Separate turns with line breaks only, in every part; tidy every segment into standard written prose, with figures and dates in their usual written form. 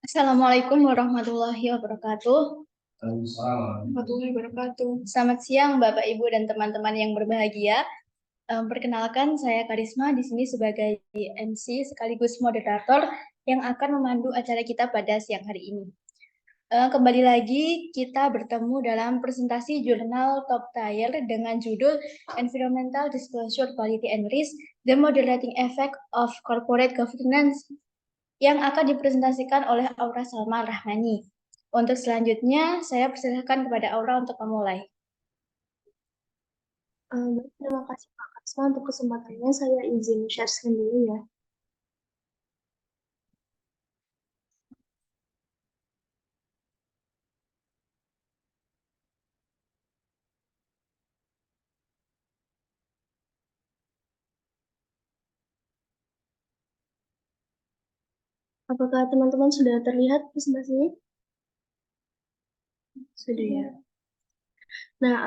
Assalamualaikum warahmatullahi wabarakatuh. Warahmatullahi wabarakatuh. Selamat siang Bapak Ibu dan teman-teman yang berbahagia. Perkenalkan saya Karisma di sini sebagai MC sekaligus moderator yang akan memandu acara kita pada siang hari ini. Kembali lagi kita bertemu dalam presentasi jurnal top tier dengan judul Environmental Disclosure Quality and Risk: The Moderating Effect of Corporate Governance yang akan dipresentasikan oleh Aura Salma Rahmani. Untuk selanjutnya, saya persilahkan kepada Aura untuk memulai.
Terima kasih Pak Kasma untuk kesempatannya. Saya izin share screen dulu ya. Apakah teman-teman sudah terlihat presentasinya? Sudah ya. Nah,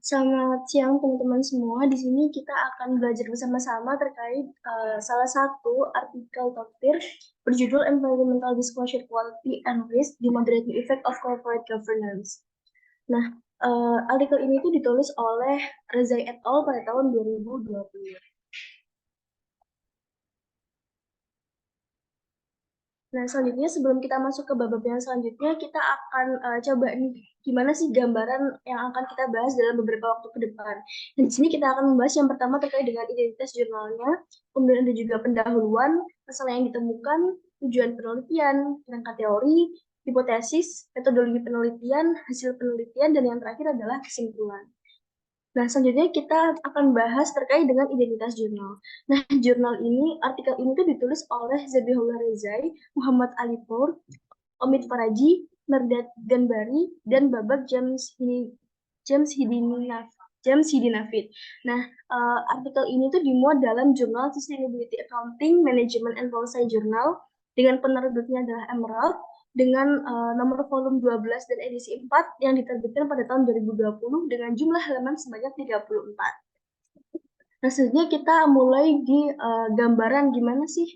selamat siang teman-teman semua. Di sini kita akan belajar bersama-sama terkait salah satu artikel topik berjudul Environmental Disclosure Quality and Risk: The Moderating Effect of Corporate Governance. Nah, artikel ini tuh ditulis oleh Rezai et al. Pada tahun 2020. Nah, selanjutnya sebelum kita masuk ke bab yang selanjutnya, kita akan coba nih gimana sih gambaran yang akan kita bahas dalam beberapa waktu ke depan. Dan di sini kita akan membahas yang pertama terkait dengan identitas jurnalnya, kemudian ada juga pendahuluan, masalah yang ditemukan, tujuan penelitian, rangka teori, hipotesis, metodologi penelitian, hasil penelitian, dan yang terakhir adalah kesimpulan. Nah, selanjutnya kita akan bahas terkait dengan identitas jurnal. Nah, jurnal ini, artikel ini tuh ditulis oleh Zabihullah Rezai, Muhammad Alipur, Omid Faraji, Merdad Ganbari, dan Babak James Hidinafid. Nah, artikel ini tuh dimuat dalam jurnal Sustainability Accounting, Management and Policy Journal, dengan penerbitnya adalah Emerald, dengan nomor volume 12 dan edisi 4 yang diterbitkan pada tahun 2020 dengan jumlah halaman sebanyak 34. Nah, selanjutnya kita mulai di gambaran gimana sih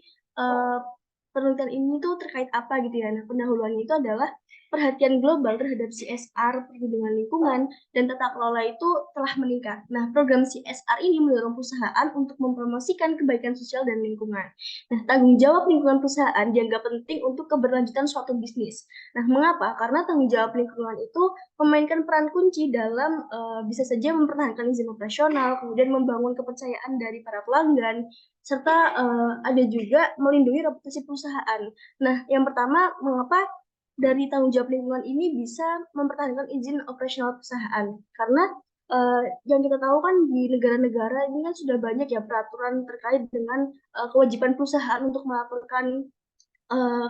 penelitian ini tuh terkait apa gitu ya. Nah, pendahuluannya itu adalah perhatian global terhadap CSR, perlindungan lingkungan, dan tata kelola itu telah meningkat. Nah, program CSR ini mendorong perusahaan untuk mempromosikan kebaikan sosial dan lingkungan. Nah, tanggung jawab lingkungan perusahaan dianggap penting untuk keberlanjutan suatu bisnis. Nah, mengapa? Karena tanggung jawab lingkungan itu memainkan peran kunci dalam bisa saja mempertahankan izin operasional, kemudian membangun kepercayaan dari para pelanggan, serta ada juga melindungi reputasi perusahaan. Nah, yang pertama, mengapa dari tanggung jawab lingkungan ini bisa mempertahankan izin operasional perusahaan? Karena yang kita tahu kan di negara-negara ini kan sudah banyak ya peraturan terkait dengan kewajiban perusahaan untuk melaporkan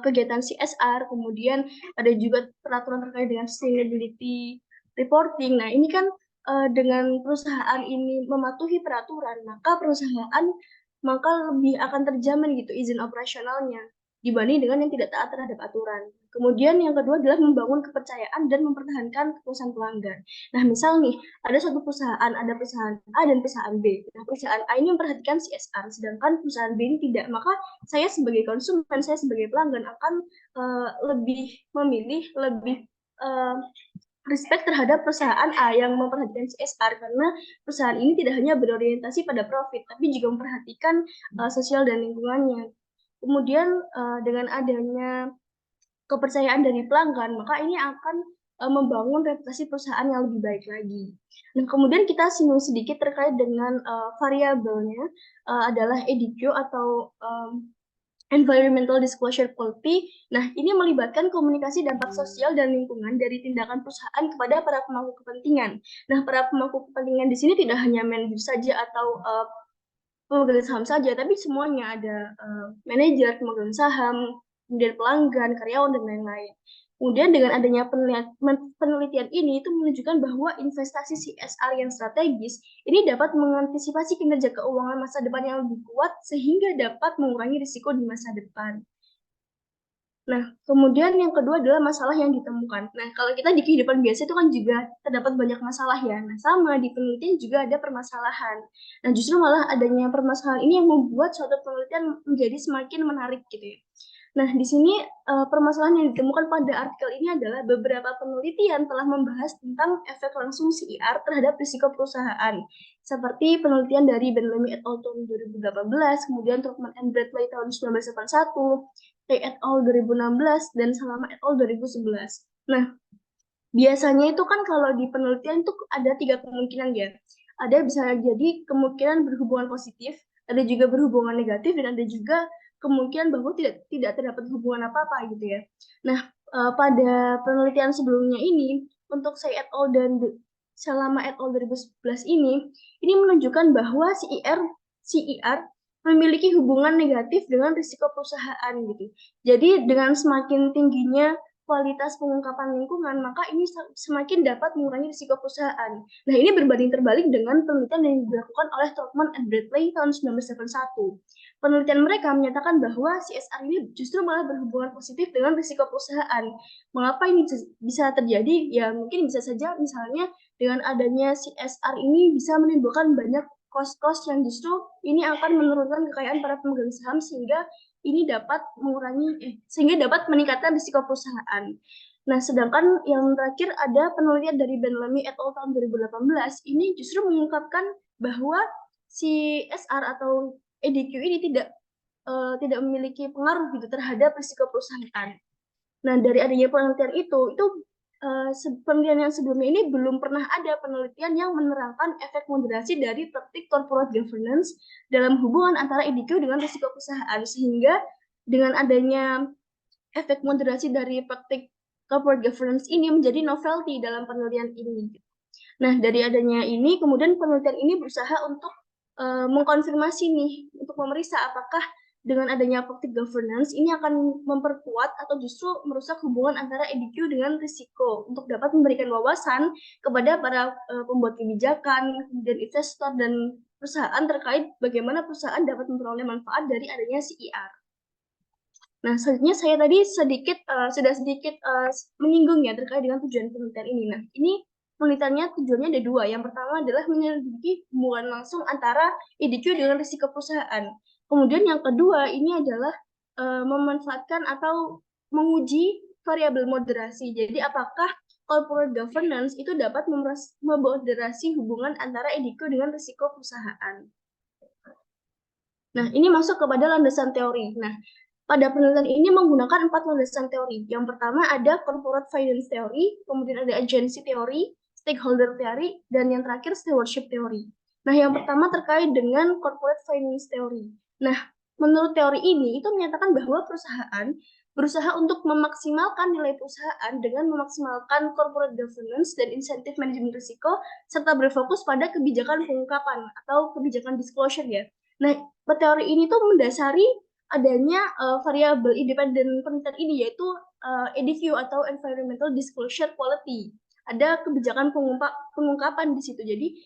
kegiatan CSR, kemudian ada juga peraturan terkait dengan sustainability reporting. Nah, ini kan dengan perusahaan ini mematuhi peraturan, maka lebih akan terjamin gitu izin operasionalnya dibanding dengan yang tidak taat terhadap aturan. Kemudian yang kedua adalah membangun kepercayaan dan mempertahankan kepuasan pelanggan. Nah, misal nih, ada suatu perusahaan, ada perusahaan A dan perusahaan B. Nah, perusahaan A ini memperhatikan CSR, sedangkan perusahaan B ini tidak. Maka saya sebagai konsumen, saya sebagai pelanggan akan lebih memilih, lebih uh, respect terhadap perusahaan A yang memperhatikan CSR, karena perusahaan ini tidak hanya berorientasi pada profit, tapi juga memperhatikan sosial dan lingkungannya. Kemudian dengan adanya kepercayaan dari pelanggan, maka ini akan membangun reputasi perusahaan yang lebih baik lagi. Nah, kemudian kita singgung sedikit terkait dengan variabelnya adalah EDQ atau Environmental Disclosure Policy. Nah, ini melibatkan komunikasi dampak sosial dan lingkungan dari tindakan perusahaan kepada para pemangku kepentingan. Nah, para pemangku kepentingan di sini tidak hanya manajer saja atau pemegang saham saja, tapi semuanya ada manajer, pemegang saham, kemudian pelanggan, karyawan, dan lain-lain. Kemudian dengan adanya penelitian ini itu menunjukkan bahwa investasi CSR yang strategis ini dapat mengantisipasi kinerja keuangan masa depan yang lebih kuat sehingga dapat mengurangi risiko di masa depan. Nah, kemudian yang kedua adalah masalah yang ditemukan. Nah, kalau kita di kehidupan biasa itu kan juga terdapat banyak masalah ya. Nah, sama di penelitian juga ada permasalahan. Nah, justru malah adanya permasalahan ini yang membuat suatu penelitian menjadi semakin menarik gitu ya. Nah, di sini permasalahan yang ditemukan pada artikel ini adalah beberapa penelitian telah membahas tentang efek langsung CER terhadap risiko perusahaan, seperti penelitian dari Bentley et al. Tahun 2018, kemudian Troutman and Bradley tahun 1981, Tay et al. 2016, dan Salama et al. 2011. Nah, biasanya itu kan kalau di penelitian itu ada 3 kemungkinan ya. Ada bisa jadi kemungkinan berhubungan positif, ada juga berhubungan negatif, dan ada juga kemungkinan bahwa tidak terdapat hubungan apa-apa gitu ya. Nah, pada penelitian sebelumnya ini, untuk Say et al. Dan Salama et al. 2011 ini menunjukkan bahwa CER memiliki hubungan negatif dengan risiko perusahaan gitu. Jadi dengan semakin tingginya kualitas pengungkapan lingkungan, maka ini semakin dapat mengurangi risiko perusahaan. Nah, ini berbanding terbalik dengan penelitian yang dilakukan oleh Troutman and Bradley tahun 1981. Penelitian mereka menyatakan bahwa CSR ini justru malah berhubungan positif dengan risiko perusahaan. Mengapa ini bisa terjadi? Ya, mungkin bisa saja misalnya dengan adanya CSR ini bisa menimbulkan banyak kos-kos yang justru ini akan menurunkan kekayaan para pemegang saham sehingga ini dapat meningkatkan risiko perusahaan. Nah, sedangkan yang terakhir ada penelitian dari Bentley et al. Tahun 2018 ini justru mengungkapkan bahwa CSR atau EDQ ini tidak memiliki pengaruh gitu terhadap risiko perusahaan. Nah, dari adanya penelitian itu penelitian yang sebelumnya ini belum pernah ada penelitian yang menerangkan efek moderasi dari praktik corporate governance dalam hubungan antara EDQ dengan risiko perusahaan, sehingga dengan adanya efek moderasi dari praktik corporate governance ini menjadi novelty dalam penelitian ini. Nah, dari adanya ini, kemudian penelitian ini berusaha untuk mengkonfirmasi nih, untuk memeriksa apakah dengan adanya praktik governance ini akan memperkuat atau justru merusak hubungan antara EDQ dengan risiko untuk dapat memberikan wawasan kepada para pembuat kebijakan, kemudian investor dan perusahaan terkait bagaimana perusahaan dapat memperoleh manfaat dari adanya CER. Nah, selanjutnya saya tadi sudah sedikit menyinggung ya terkait dengan tujuan penelitian ini. Nah, ini penelitiannya tujuannya ada 2. Yang pertama adalah menyelidiki hubungan langsung antara EDQ dengan risiko perusahaan. Kemudian yang kedua ini adalah memanfaatkan atau menguji variabel moderasi. Jadi apakah corporate governance itu dapat memoderasi hubungan antara EDQ dengan risiko perusahaan. Nah, ini masuk kepada landasan teori. Nah, pada penelitian ini menggunakan 4 landasan teori. Yang pertama ada corporate finance theory, kemudian ada agency theory, stakeholder theory, dan yang terakhir stewardship theory. Nah, yang pertama terkait dengan corporate finance theory. Nah, menurut teori ini itu menyatakan bahwa perusahaan berusaha untuk memaksimalkan nilai perusahaan dengan memaksimalkan corporate governance dan insentif manajemen risiko serta berfokus pada kebijakan pengungkapan atau kebijakan disclosure ya. Nah, teori ini tuh mendasari adanya variabel independen penelitian ini yaitu EDQ atau Environmental Disclosure Quality. Ada kebijakan pengungkapan di situ. Jadi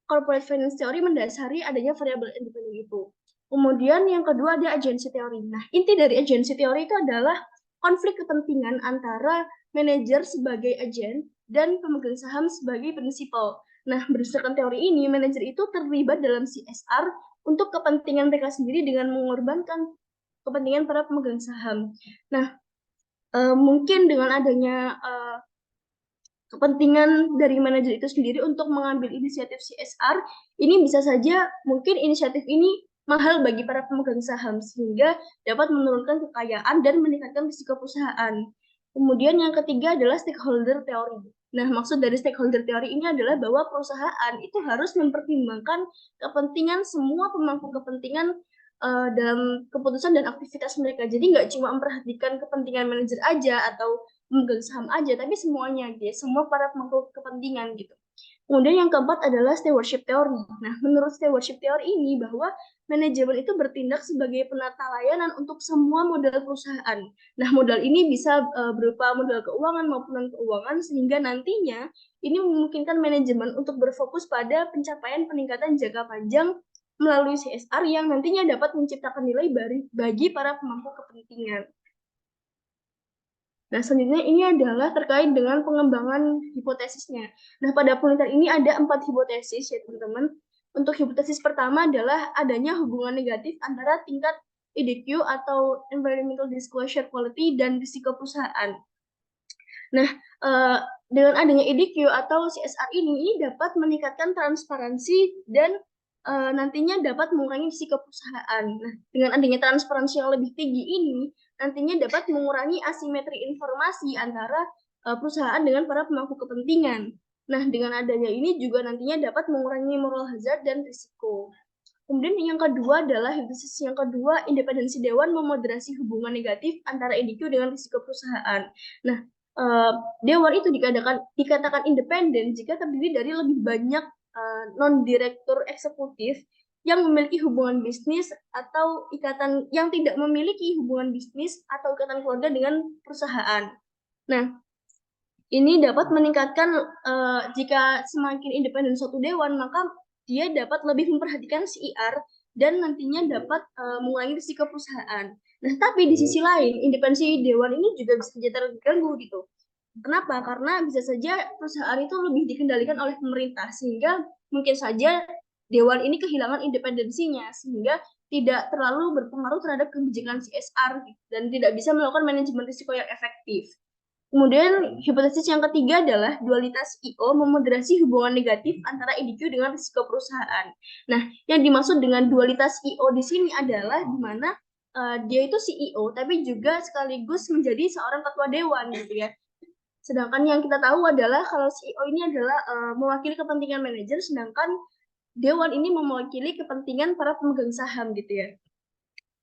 corporate finance theory mendasari adanya variabel independen itu. Kemudian yang kedua ada agency theory. Nah, inti dari agency theory itu adalah konflik kepentingan antara manajer sebagai agen dan pemegang saham sebagai prinsipal. Nah, berdasarkan teori ini, manajer itu terlibat dalam CSR untuk kepentingan mereka sendiri dengan mengorbankan kepentingan para pemegang saham. Nah, mungkin dengan adanya kepentingan dari manajer itu sendiri untuk mengambil inisiatif CSR, ini bisa saja mungkin inisiatif ini mahal bagi para pemegang saham, sehingga dapat menurunkan kekayaan dan meningkatkan risiko perusahaan. Kemudian yang ketiga adalah stakeholder theory. Nah, maksud dari stakeholder theory ini adalah bahwa perusahaan itu harus mempertimbangkan kepentingan semua pemangku kepentingan dalam keputusan dan aktivitas mereka. Jadi nggak cuma memperhatikan kepentingan manajer aja atau pemegang saham aja, tapi semuanya gitu, semua para pemangku kepentingan gitu. Kemudian yang keempat adalah stewardship theory. Nah, menurut stewardship theory ini bahwa manajemen itu bertindak sebagai penata layanan untuk semua modal perusahaan. Nah, modal ini bisa berupa modal keuangan maupun non-keuangan, sehingga nantinya ini memungkinkan manajemen untuk berfokus pada pencapaian peningkatan jangka panjang melalui CSR yang nantinya dapat menciptakan nilai bagi para pemangku kepentingan. Nah, selanjutnya ini adalah terkait dengan pengembangan hipotesisnya. Nah, pada penelitian ini ada 4 hipotesis ya teman-teman. Untuk hipotesis pertama adalah adanya hubungan negatif antara tingkat EDQ atau Environmental Disclosure Quality dan risiko perusahaan. Nah, dengan adanya EDQ atau CSR ini dapat meningkatkan transparansi dan nantinya dapat mengurangi risiko perusahaan. Nah, dengan adanya transparansi yang lebih tinggi ini, nantinya dapat mengurangi asimetri informasi antara perusahaan dengan para pemangku kepentingan. Nah, dengan adanya ini juga nantinya dapat mengurangi moral hazard dan risiko. Kemudian yang kedua adalah hipotesis yang kedua, independensi dewan memoderasi hubungan negatif antara EDQ dengan risiko perusahaan. Nah, dewan itu dikatakan independen jika terdiri dari lebih banyak non-direktur eksekutif yang memiliki hubungan bisnis atau ikatan yang tidak memiliki hubungan bisnis atau ikatan keluarga dengan perusahaan. Nah, ini dapat meningkatkan jika semakin independen suatu dewan, maka dia dapat lebih memperhatikan CIR dan nantinya dapat mengurangi risiko perusahaan. Nah, tapi di sisi lain, independensi dewan ini juga bisa saja terganggu gitu. Kenapa? Karena bisa saja perusahaan itu lebih dikendalikan oleh pemerintah, sehingga mungkin saja dewan ini kehilangan independensinya, sehingga tidak terlalu berpengaruh terhadap kebijakan CSR dan tidak bisa melakukan manajemen risiko yang efektif. Kemudian hipotesis yang ketiga adalah dualitas IO memoderasi hubungan negatif antara EDQ dengan risiko perusahaan. Nah, yang dimaksud dengan dualitas IO di sini adalah di mana dia itu CEO tapi juga sekaligus menjadi seorang ketua dewan gitu ya. Sedangkan yang kita tahu adalah kalau CEO ini adalah mewakili kepentingan manajer, sedangkan dewan ini mewakili kepentingan para pemegang saham gitu ya.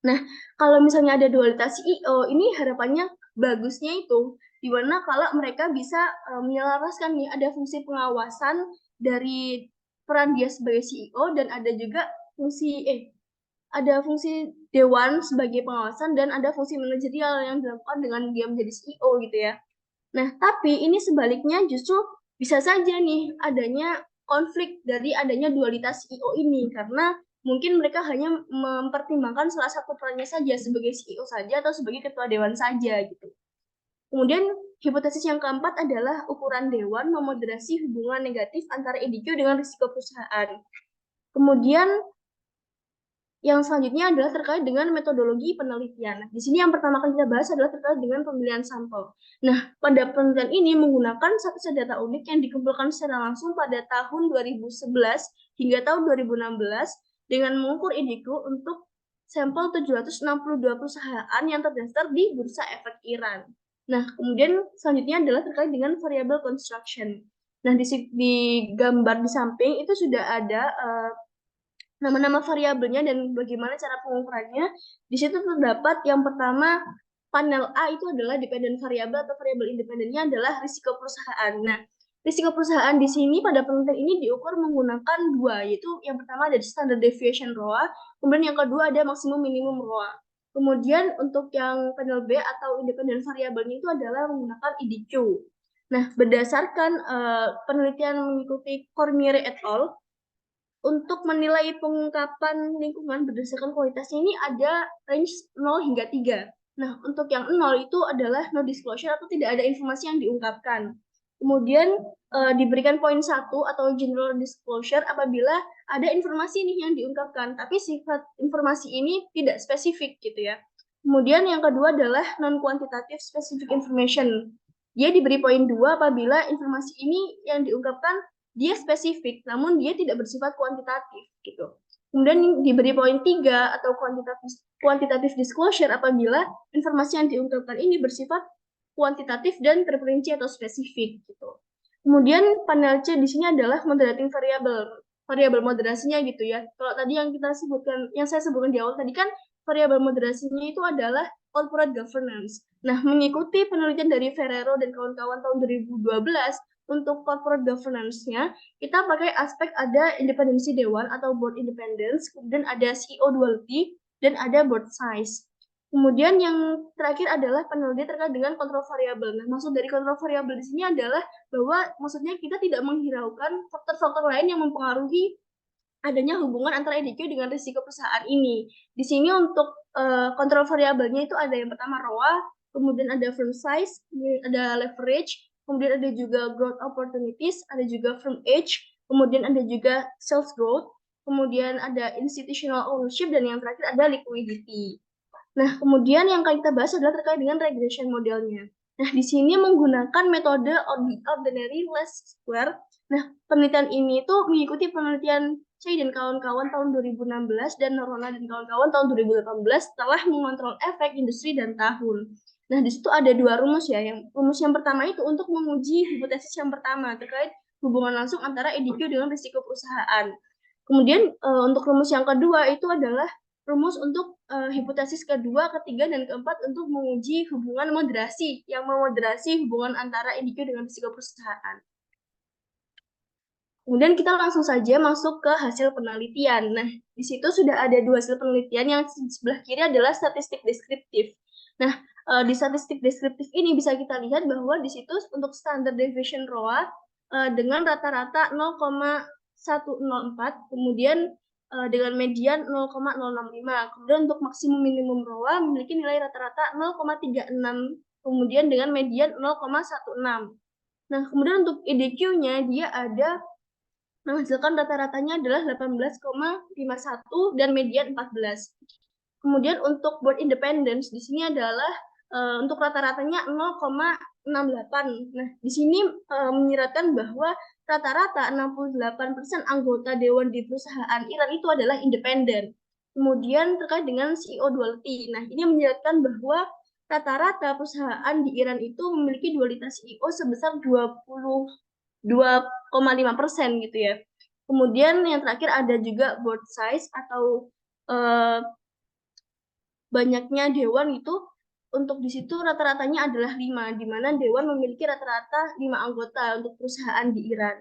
Nah, kalau misalnya ada dualitas CEO, ini harapannya bagusnya itu di mana kalau mereka bisa menyelaraskan nih ada fungsi pengawasan dari peran dia sebagai CEO dan ada juga fungsi dewan sebagai pengawasan dan ada fungsi manajerial yang dilakukan dengan dia menjadi CEO gitu ya. Nah, tapi ini sebaliknya justru bisa saja nih adanya konflik dari adanya dualitas CEO ini karena mungkin mereka hanya mempertimbangkan salah satu perannya saja sebagai CEO saja atau sebagai ketua dewan saja gitu. Kemudian hipotesis yang keempat adalah ukuran dewan memoderasi hubungan negatif antara EDQ dengan risiko perusahaan. Kemudian yang selanjutnya adalah terkait dengan metodologi penelitian. Di sini yang pertama kali kita bahas adalah terkait dengan pemilihan sampel. Nah, pada penelitian ini menggunakan satu data unik yang dikumpulkan secara langsung pada tahun 2011 hingga tahun 2016 dengan mengukur EDQ untuk sampel 762 perusahaan yang terdaftar di Bursa Efek Iran. Nah, kemudian selanjutnya adalah terkait dengan variable construction. Nah, di gambar di samping itu sudah ada nama-nama variabelnya dan bagaimana cara pengukurannya. Di situ terdapat yang pertama, panel A itu adalah dependent variable atau variabel independennya adalah risiko perusahaan. Nah, risiko perusahaan di sini pada penelitian ini diukur menggunakan dua, yaitu yang pertama ada standard deviation ROA, kemudian yang kedua ada maksimum minimum ROA. Kemudian untuk yang panel B atau independent variabelnya itu adalah menggunakan EDQ. Nah, berdasarkan penelitian mengikuti Cormier et al., untuk menilai pengungkapan lingkungan berdasarkan kualitasnya ini ada range 0 hingga 3. Nah, untuk yang 0 itu adalah no disclosure atau tidak ada informasi yang diungkapkan. Kemudian diberikan poin 1 atau general disclosure apabila ada informasi nih yang diungkapkan, tapi sifat informasi ini tidak spesifik gitu ya. Kemudian yang kedua adalah non-quantitative specific information. Dia diberi poin 2 apabila informasi ini yang diungkapkan dia spesifik, namun dia tidak bersifat kuantitatif gitu. Kemudian diberi poin 3 atau quantitative disclosure apabila informasi yang diungkapkan ini bersifat kuantitatif dan terperinci atau spesifik gitu. Kemudian panel C di sini adalah moderating variabel moderasinya gitu ya. Kalau tadi yang saya sebutkan di awal tadi kan variabel moderasinya itu adalah corporate governance. Nah, mengikuti penelitian dari Ferrero dan kawan-kawan tahun 2012, untuk corporate governance-nya, kita pakai aspek ada independensi dewan atau board independence, kemudian ada CEO duality, dan ada board size. Kemudian yang terakhir adalah penelitian terkait dengan kontrol variabel. Nah, maksud dari kontrol variabel di sini adalah bahwa maksudnya kita tidak menghiraukan faktor-faktor lain yang mempengaruhi adanya hubungan antara EDQ dengan risiko perusahaan ini. Di sini untuk kontrol variabelnya itu ada yang pertama ROA, kemudian ada firm size, ada leverage, kemudian ada juga growth opportunities, ada juga firm age, kemudian ada juga sales growth, kemudian ada institutional ownership, dan yang terakhir ada liquidity. Nah, kemudian yang akan kita bahas adalah terkait dengan regression modelnya. Nah, di sini menggunakan metode ordinary least square. Nah, penelitian ini itu mengikuti penelitian Chey dan kawan-kawan tahun 2016 dan Norona dan kawan-kawan tahun 2018 setelah mengontrol efek industri dan tahun. Nah, di situ ada dua rumus ya. Rumus yang pertama itu untuk menguji hipotesis yang pertama terkait hubungan langsung antara EDQ dengan risiko perusahaan. Kemudian untuk rumus yang kedua itu adalah rumus untuk hipotesis kedua, ketiga, dan keempat untuk menguji hubungan moderasi yang memoderasi hubungan antara EDQ dengan risiko perusahaan. Kemudian kita langsung saja masuk ke hasil penelitian. Nah, di situ sudah ada dua hasil penelitian, yang di sebelah kiri adalah statistik deskriptif. Nah, di statistik deskriptif ini bisa kita lihat bahwa di situ untuk standard deviation ROA dengan rata-rata 0,104, kemudian dengan median 0,065. Kemudian untuk maksimum minimum ROA memiliki nilai rata-rata 0,36, kemudian dengan median 0,16. Nah, kemudian untuk EDQ-nya dia ada menghasilkan rata-ratanya adalah 18,51 dan median 14. Kemudian untuk board independence di sini adalah untuk rata-ratanya 0,68. Nah, di sini menyiratkan bahwa rata-rata 68% anggota dewan di perusahaan Iran itu adalah independen. Kemudian terkait dengan CEO duality. Nah, ini menyiratkan bahwa rata-rata perusahaan di Iran itu memiliki dualitas CEO sebesar 2,5% gitu ya. Kemudian yang terakhir ada juga board size atau banyaknya dewan itu untuk di situ rata-ratanya adalah 5, di mana dewan memiliki rata-rata 5 anggota untuk perusahaan di Iran.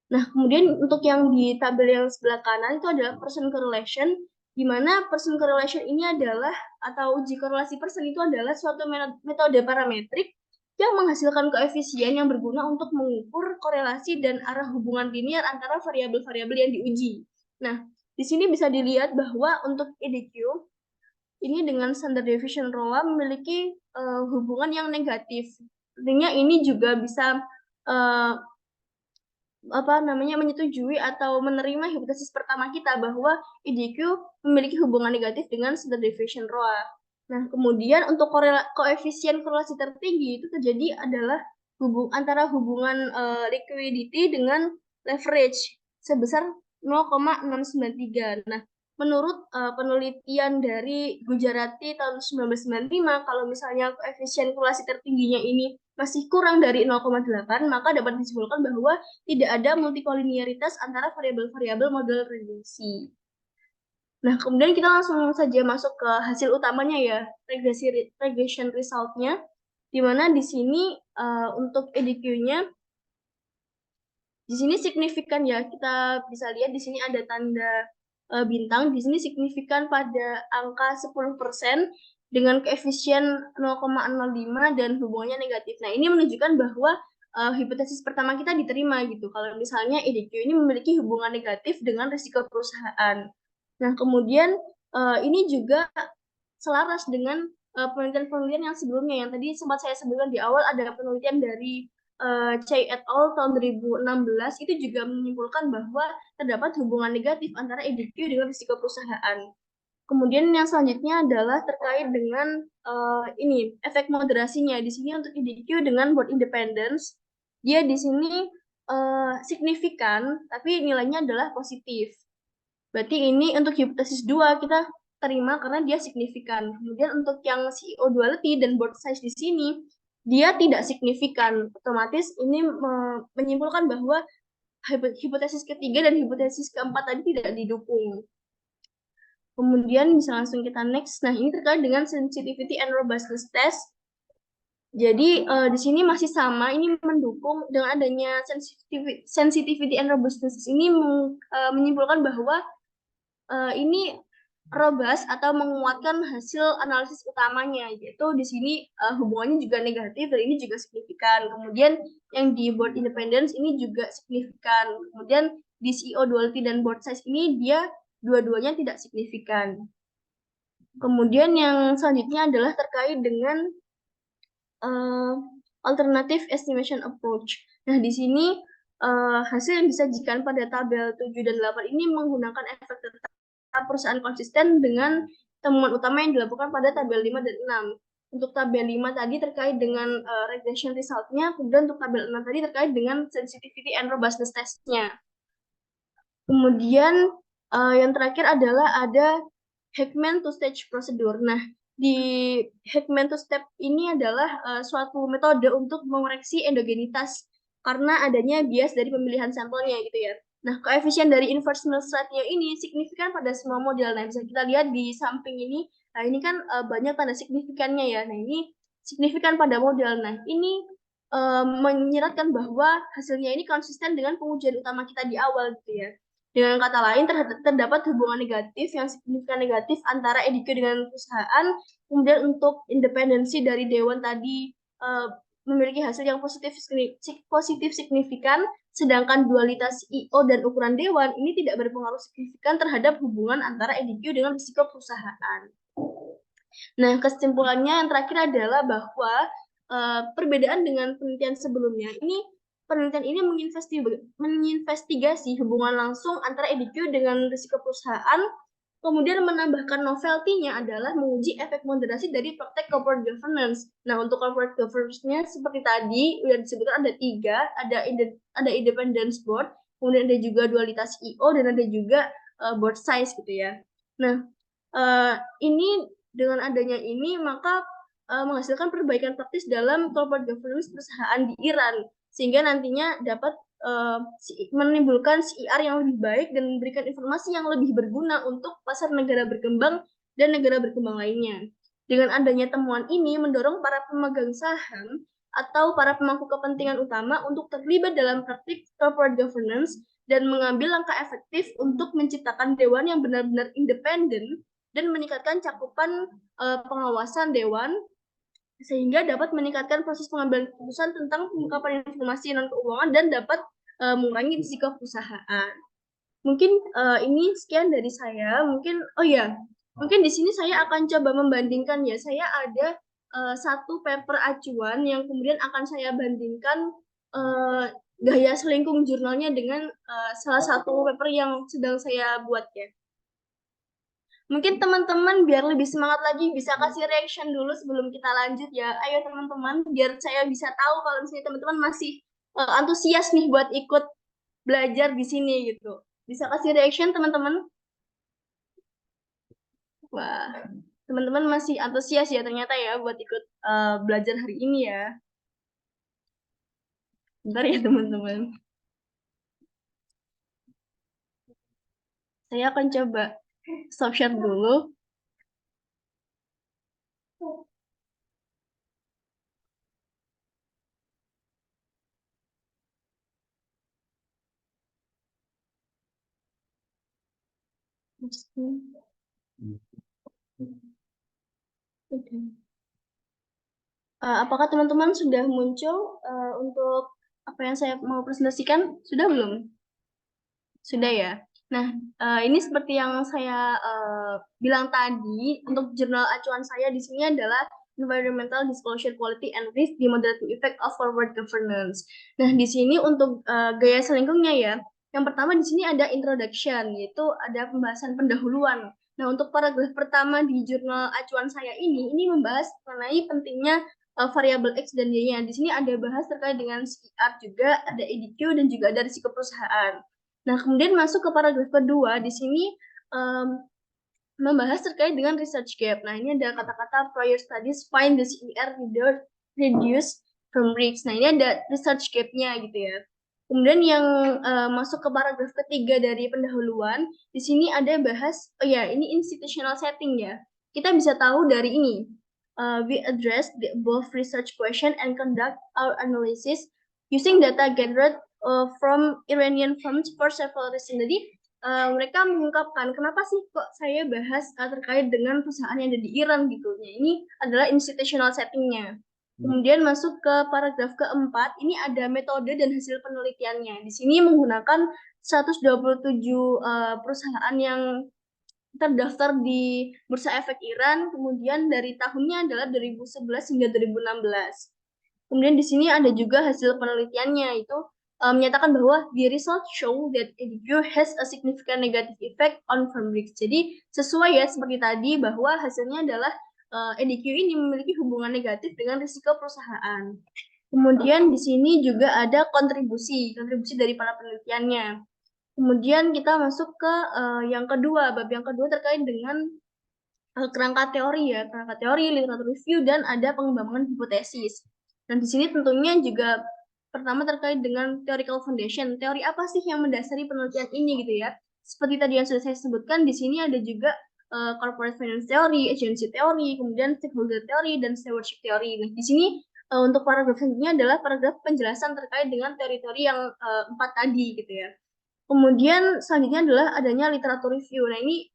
Nah, kemudian untuk yang di tabel yang sebelah kanan itu adalah person correlation, di mana person correlation ini adalah, atau uji korelasi person itu adalah suatu metode parametrik yang menghasilkan koefisien yang berguna untuk mengukur korelasi dan arah hubungan linear antara variabel-variabel yang diuji. Nah, di sini bisa dilihat bahwa untuk EDQ, ini dengan standard deviation ROA memiliki hubungan yang negatif. Artinya ini juga bisa menyetujui atau menerima hipotesis pertama kita bahwa EDQ memiliki hubungan negatif dengan standard deviation ROA. Nah, kemudian untuk koefisien korelasi tertinggi itu terjadi adalah antara hubungan liquidity dengan leverage sebesar 0,693. Nah, menurut penelitian dari Gujarati tahun 1995, kalau misalnya koefisien korelasi tertingginya ini masih kurang dari 0,8, maka dapat disimpulkan bahwa tidak ada multikolinearitas antara variabel-variabel model regresi. Nah, kemudian kita langsung saja masuk ke hasil utamanya ya, regression result-nya, di mana di sini untuk EDQ-nya di sini signifikan ya, kita bisa lihat di sini ada tanda bintang, di sini signifikan pada angka 10% dengan koefisien 0,05 dan hubungannya negatif. Nah, ini menunjukkan bahwa hipotesis pertama kita diterima gitu. Kalau misalnya EDQ ini memiliki hubungan negatif dengan risiko perusahaan. Nah, kemudian ini juga selaras dengan penelitian-penelitian yang sebelumnya, yang tadi sempat saya sebutkan di awal, ada penelitian dari Chey et al. Tahun 2016 itu juga menyimpulkan bahwa terdapat hubungan negatif antara EDQ dengan risiko perusahaan. Kemudian yang selanjutnya adalah terkait dengan ini efek moderasinya. Di sini untuk EDQ dengan board independence, dia di sini signifikan, tapi nilainya adalah positif. Berarti ini untuk hipotesis 2 kita terima karena dia signifikan. Kemudian untuk yang CEO duality dan board size di sini, dia tidak signifikan. Otomatis ini menyimpulkan bahwa hipotesis ketiga dan hipotesis keempat tadi tidak didukung. Kemudian bisa langsung kita next. Nah, ini terkait dengan sensitivity and robustness test. Jadi di sini masih sama, ini mendukung dengan adanya sensitivity and robustness ini menyimpulkan bahwa ini robust atau menguatkan hasil analisis utamanya, yaitu di sini hubungannya juga negatif dan ini juga signifikan. Kemudian yang di board independence ini juga signifikan. Kemudian di CEO duality dan board size ini dia dua-duanya tidak signifikan. Kemudian yang selanjutnya adalah terkait dengan alternative estimation approach. Nah, di sini hasil yang disajikan pada tabel 7 dan 8 ini menggunakan efek tetap perusahaan konsisten dengan temuan utama yang dilakukan pada tabel 5 dan 6. Untuk tabel 5 tadi terkait dengan regression result-nya, kemudian untuk tabel 6 tadi terkait dengan sensitivity and robustness test-nya. Kemudian yang terakhir adalah ada Heckman two-stage procedure. Nah, di Heckman two-step ini adalah suatu metode untuk mengoreksi endogenitas karena adanya bias dari pemilihan sampelnya gitu ya. Nah, koefisien dari inverse Mills ratio ini signifikan pada semua model. Nah, bisa kita lihat di samping ini. Nah, ini kan banyak tanda signifikannya ya. Nah, ini signifikan pada model. Nah, ini menyiratkan bahwa hasilnya ini konsisten dengan pengujian utama kita di awal gitu ya. Dengan kata lain, terdapat hubungan negatif yang signifikan negatif antara EDQ dengan perusahaan. Kemudian untuk independensi dari dewan tadi memiliki hasil yang positif signifikan, sedangkan dualitas IO dan ukuran dewan ini tidak berpengaruh signifikan terhadap hubungan antara EDQ dengan risiko perusahaan. Nah, kesimpulannya yang terakhir adalah bahwa perbedaan dengan penelitian sebelumnya, penelitian ini menginvestigasi hubungan langsung antara EDQ dengan risiko perusahaan, kemudian menambahkan novelty-nya adalah menguji efek moderasi dari praktek corporate governance. Nah, untuk corporate governance-nya seperti tadi, sudah disebutkan ada 3, ada independence board, kemudian ada juga dualitas IO, dan ada juga board size gitu ya. Nah, ini dengan adanya ini maka menghasilkan perbaikan praktis dalam corporate governance perusahaan di Iran, sehingga nantinya dapat menimbulkan CIR yang lebih baik dan memberikan informasi yang lebih berguna untuk pasar negara berkembang dan negara berkembang lainnya. Dengan adanya temuan ini mendorong para pemegang saham atau para pemangku kepentingan utama untuk terlibat dalam praktik corporate governance dan mengambil langkah efektif untuk menciptakan dewan yang benar-benar independen dan meningkatkan cakupan pengawasan dewan sehingga dapat meningkatkan proses pengambilan keputusan tentang pengungkapan informasi non keuangan dan dapat mengurangi risiko perusahaan. Mungkin ini sekian dari saya. Mungkin di sini saya akan coba membandingkan ya. Saya ada satu paper acuan yang kemudian akan saya bandingkan gaya selingkung jurnalnya dengan salah satu paper yang sedang saya buat ya. Mungkin teman-teman biar lebih semangat lagi bisa kasih reaction dulu sebelum kita lanjut ya. Ayo teman-teman, biar saya bisa tahu kalau misalnya teman-teman masih antusias nih buat ikut belajar di sini gitu. Bisa kasih reaction teman-teman? Wah, teman-teman masih antusias ya ternyata ya buat ikut belajar hari ini ya. Bentar ya teman-teman. Saya akan coba stop share dulu. Apakah teman-teman sudah muncul untuk apa yang saya mau presentasikan? Sudah belum? Sudah ya. Nah, ini seperti yang saya bilang tadi, untuk jurnal acuan saya di sini adalah Environmental Disclosure Quality and Risk the Moderating Effect of Forward Governance. Nah, di sini untuk gaya selingkungnya ya, yang pertama di sini ada introduction, yaitu ada pembahasan pendahuluan. Nah, untuk paragraf pertama di jurnal acuan saya ini membahas mengenai pentingnya variabel X dan Y-nya. Di sini ada bahas terkait dengan CR juga, ada EDQ, dan juga ada risiko perusahaan. Nah, kemudian masuk ke paragraf kedua, di sini membahas terkait dengan research gap. Nah, ini ada kata-kata prior studies find the CER reduce from risks. Nah, ini ada research gap-nya gitu ya. Kemudian yang masuk ke paragraf ketiga dari pendahuluan, di sini ada bahas, ini institutional setting ya. Kita bisa tahu dari ini. We address the above research question and conduct our analysis using data gathered from Iranian firms for several reasons. Jadi mereka mengungkapkan kenapa sih kok saya bahas terkait dengan perusahaan yang ada di Iran gitu. Nah, ini adalah institutional settingnya. Kemudian masuk ke paragraf keempat, ini ada metode dan hasil penelitiannya. Di sini menggunakan 127 perusahaan yang terdaftar di Bursa Efek Iran, kemudian dari tahunnya adalah 2011 hingga 2016. Kemudian di sini ada juga hasil penelitiannya, itu menyatakan bahwa the results show that EDQ has a significant negative effect on firm risks. Jadi sesuai ya seperti tadi bahwa hasilnya adalah EDQ ini memiliki hubungan negatif dengan risiko perusahaan. Kemudian di sini juga ada kontribusi dari para penelitiannya. Kemudian kita masuk ke yang kedua, bab yang kedua terkait dengan kerangka teori ya, kerangka teori, literatur review, dan ada pengembangan hipotesis. Dan di sini tentunya juga pertama terkait dengan theoretical foundation. Teori apa sih yang mendasari penelitian ini gitu ya? Seperti tadi yang sudah saya sebutkan, di sini ada juga corporate finance theory, agency theory, kemudian stakeholder theory, dan stewardship theory. Nah, di sini untuk paragraf selanjutnya adalah paragraf penjelasan terkait dengan teori-teori yang 4 tadi gitu ya. Kemudian selanjutnya adalah adanya literatur review. Nah, ini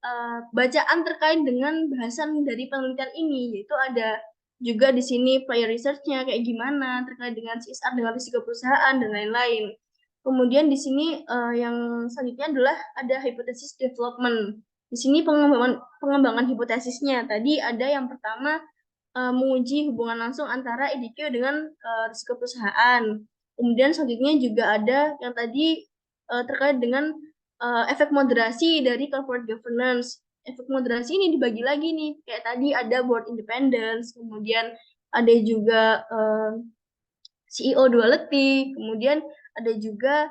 bacaan terkait dengan bahasan dari penelitian ini, yaitu ada juga di sini prior research-nya kayak gimana terkait dengan CSR, dengan risiko perusahaan, dan lain-lain. Kemudian di sini yang selanjutnya adalah ada hypothesis development. Di sini pengembangan hipotesisnya. Tadi ada yang pertama menguji hubungan langsung antara EDQ dengan risiko perusahaan. Kemudian selanjutnya juga ada yang tadi terkait dengan efek moderasi dari corporate governance. Efek moderasi ini dibagi lagi nih, kayak tadi ada board independence, kemudian ada juga CEO duality, kemudian ada juga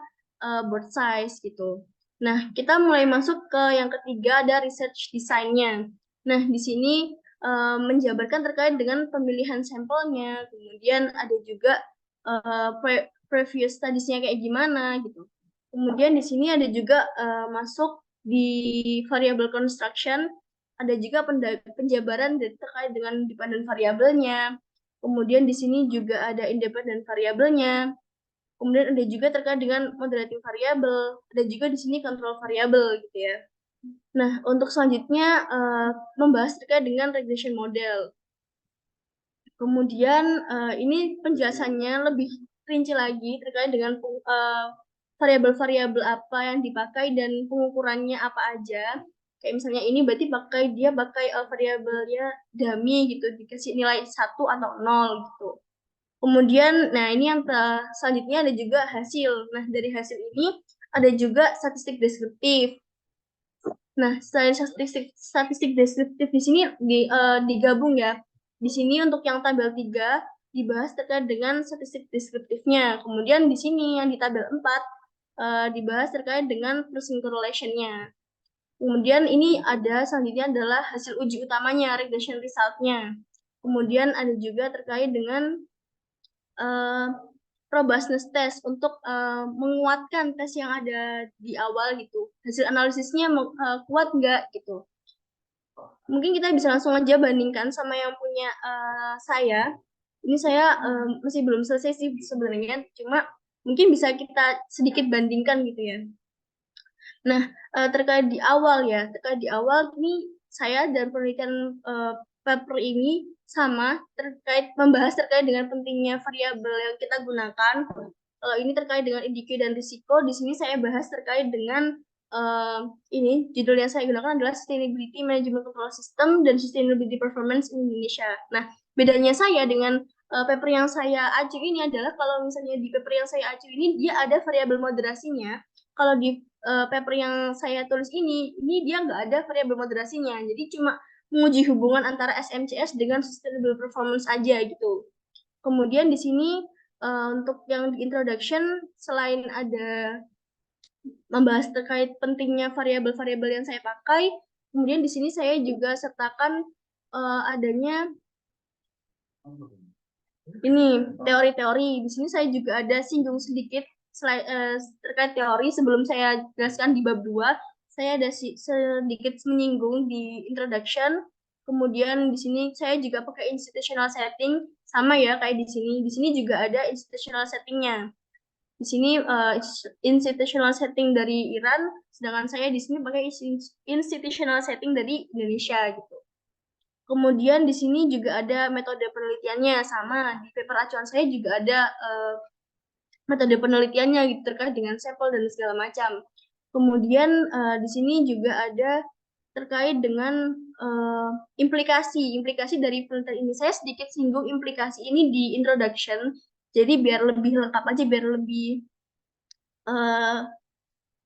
board size gitu. Nah, kita mulai masuk ke yang ketiga, ada research design-nya. Nah, di sini menjabarkan terkait dengan pemilihan sampelnya, kemudian ada juga previous studies-nya kayak gimana gitu. Kemudian di sini ada juga masuk di variable construction, ada juga penjabaran terkait dengan dependent variabelnya. Kemudian di sini juga ada independent variabelnya. Kemudian ada juga terkait dengan moderating variable, ada juga di sini control variable gitu ya. Nah, untuk selanjutnya membahas terkait dengan regression model. Kemudian ini penjelasannya lebih rinci lagi terkait dengan variabel-variabel apa yang dipakai dan pengukurannya apa aja. Kayak misalnya ini berarti dia pakai variabelnya dummy gitu, dikasih nilai 1 atau 0 gitu. Kemudian, nah ini yang selanjutnya ada juga hasil. Nah, dari hasil ini ada juga statistik deskriptif. Nah, selain statistik deskriptif di sini digabung ya. Di sini untuk yang tabel 3 dibahas terkait dengan statistik deskriptifnya. Kemudian di sini yang di tabel 4 dibahas terkait dengan Pearson correlation-nya. Kemudian ini ada selanjutnya adalah hasil uji utamanya, regression result-nya. Kemudian ada juga terkait dengan robustness test untuk menguatkan tes yang ada di awal gitu. Hasil analisisnya kuat nggak gitu. Mungkin kita bisa langsung aja bandingkan sama yang punya saya. Ini saya masih belum selesai sih sebenarnya, cuma mungkin bisa kita sedikit bandingkan gitu ya. Nah, terkait di awal ini saya dan penelitian paper ini sama membahas terkait dengan pentingnya variabel yang kita gunakan. Kalau ini terkait dengan indikator dan risiko, di sini saya bahas terkait dengan ini judul yang saya gunakan adalah Sustainability Management Control System dan Sustainability Performance in Indonesia. Nah, bedanya saya dengan paper yang saya acu ini adalah kalau misalnya di paper yang saya acu ini dia ada variabel moderasinya. Kalau di paper yang saya tulis ini dia nggak ada variabel moderasinya. Jadi cuma menguji hubungan antara SMCS dengan sustainable performance aja gitu. Kemudian di sini untuk yang di introduction, selain ada membahas terkait pentingnya variabel-variabel yang saya pakai, kemudian di sini saya juga sertakan adanya ini teori-teori. Di sini saya juga ada singgung sedikit terkait teori sebelum saya jelaskan di bab 2. Saya ada sedikit menyinggung di introduction. Kemudian di sini saya juga pakai institutional setting, sama ya kayak di sini. Di sini juga ada institutional settingnya. Di sini institutional setting dari Iran, sedangkan saya di sini pakai institutional setting dari Indonesia gitu. Kemudian di sini juga ada metode penelitiannya, sama di paper acuan saya juga ada metode penelitiannya gitu terkait dengan sampel dan segala macam. Kemudian di sini juga ada terkait dengan implikasi dari penelitian ini. Saya sedikit singgung implikasi ini di introduction, jadi biar lebih lengkap aja, biar lebih eh,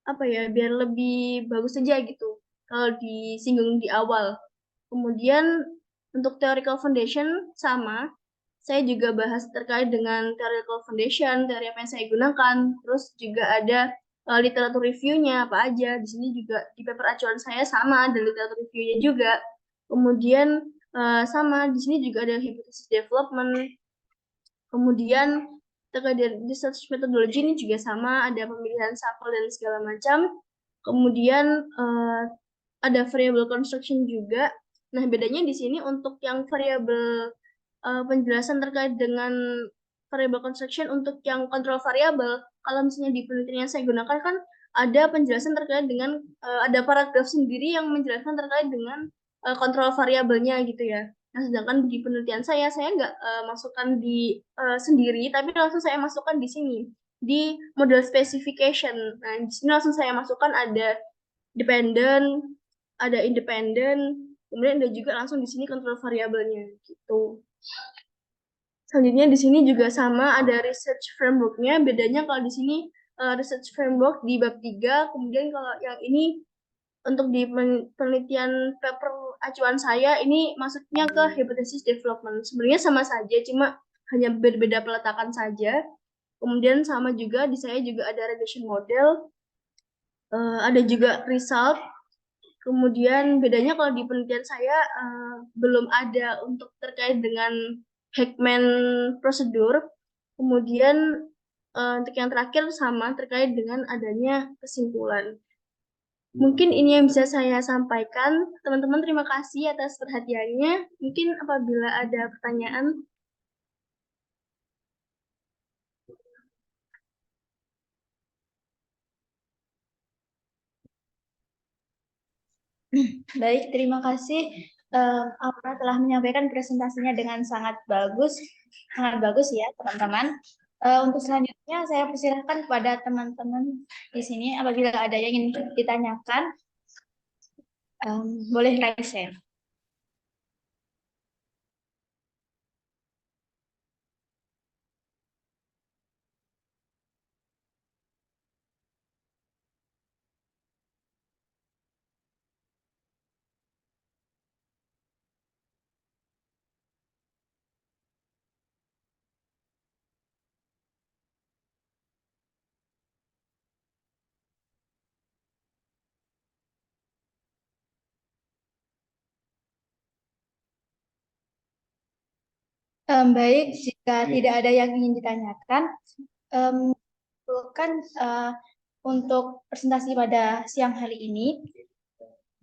apa ya, biar lebih bagus saja gitu kalau disinggung di awal. Kemudian untuk theoretical foundation sama, saya juga bahas terkait dengan theoretical foundation, teori apa yang saya gunakan, terus juga ada literatur reviewnya apa aja. Di sini juga di paper acuan saya sama ada literatur reviewnya juga. Kemudian sama di sini juga ada hypothesis development. Kemudian terkait dari research methodology ini juga sama, ada pemilihan sampel dan segala macam. Kemudian ada variable construction juga. Nah, bedanya di sini untuk yang variable penjelasan terkait dengan variable construction untuk yang control variable, kalau misalnya di penelitian yang saya gunakan kan ada penjelasan terkait dengan ada paragraf sendiri yang menjelaskan terkait dengan kontrol variabelnya gitu ya. Nah, sedangkan di penelitian saya nggak masukkan di sendiri, tapi langsung saya masukkan di sini di model specification. Nah, di sini langsung saya masukkan ada dependent, ada independent, kemudian ada juga langsung di sini kontrol variabelnya gitu. Selanjutnya di sini juga sama ada research framework-nya. Bedanya kalau di sini research framework di bab 3, kemudian kalau yang ini untuk di penelitian paper acuan saya ini masuknya ke hypothesis development. Sebenarnya sama saja, cuma hanya berbeda peletakan saja. Kemudian sama juga di saya juga ada regression model, ada juga result. Kemudian bedanya kalau di penelitian saya belum ada untuk terkait dengan Heckman prosedur. Kemudian untuk yang terakhir sama terkait dengan adanya kesimpulan. Mungkin ini yang bisa saya sampaikan. Teman-teman terima kasih atas perhatiannya. Mungkin apabila ada pertanyaan.
Baik, terima kasih Aura telah menyampaikan presentasinya dengan sangat bagus ya teman-teman. Untuk selanjutnya saya persilahkan kepada teman-teman di sini apabila ada yang ingin ditanyakan, boleh raise hand. Baik, jika tidak ada yang ingin ditanyakan, kan untuk presentasi pada siang hari ini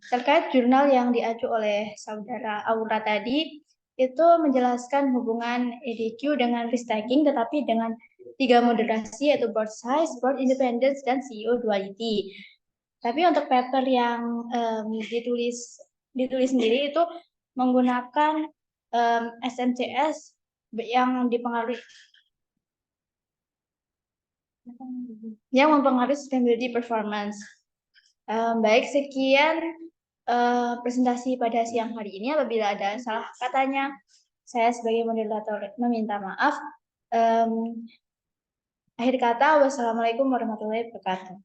terkait jurnal yang diacu oleh saudara Aura tadi itu menjelaskan hubungan EDQ dengan risk taking tetapi dengan 3 moderasi yaitu board size, board independence, dan CEO duality. Tapi untuk paper yang ditulis sendiri itu menggunakan SMCS yang mempengaruhi sustainability performance. Baik, sekian presentasi pada siang hari ini. Apabila ada salah katanya, saya sebagai moderator meminta maaf. Akhir kata, wassalamualaikum warahmatullahi wabarakatuh.